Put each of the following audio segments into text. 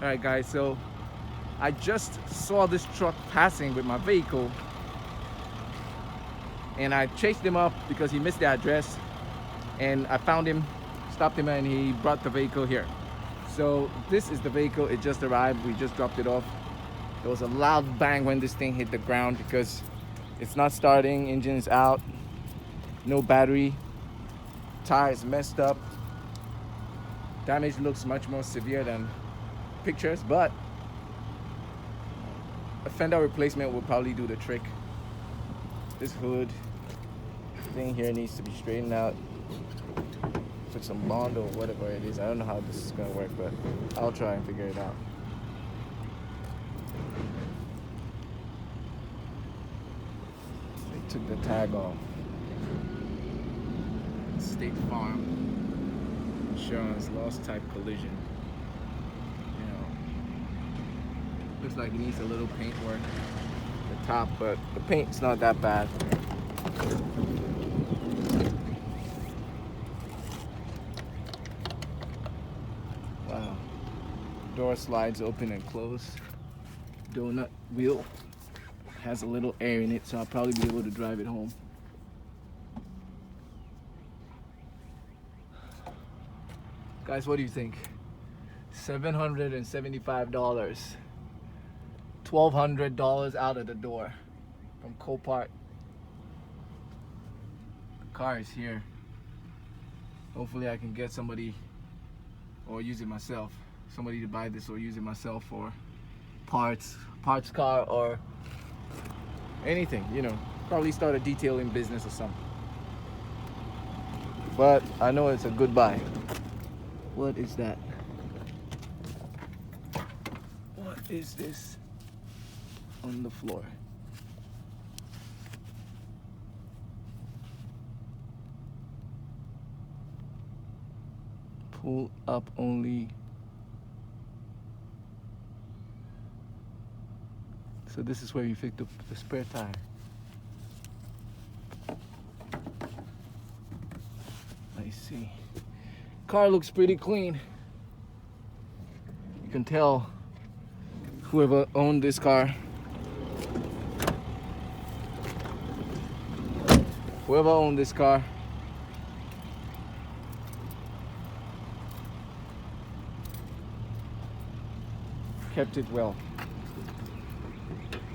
Alright guys, so I just saw this truck passing with my vehicle and I chased him up because he missed the address, and I found him, stopped him, and he brought the vehicle here. So this is the vehicle. It just arrived. We just dropped it off. There was a loud bang when this thing hit the ground because it's not starting. Engine is out, no battery, tires messed up. Damage looks much more severe than pictures, but a fender replacement will probably do the trick. This hood thing here needs to be straightened out, put some bond or whatever it is. I don't know how this is gonna work, but I'll try and figure it out. They took the tag off. State Farm Insurance loss type collision. You know, looks like it needs a little paint work at the top, but the paint's not that bad. Wow. Door slides open and close. Donut wheel has a little air in it, so I'll probably be able to drive it home. Guys, what do you think? $775. $1,200 out of the door from Copart. The car is here. Hopefully I can get somebody, or use it myself, somebody to buy this or use it myself for parts car, or anything, you know. Probably start a detailing business or something. But I know it's a good buy. What is that? What is this on the floor? Pull up only. So this is where you fix the spare tire. I see. Car looks pretty clean. You can tell whoever owned this car, kept it well.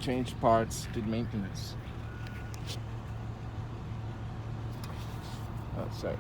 Changed parts, did maintenance. Oh, sorry.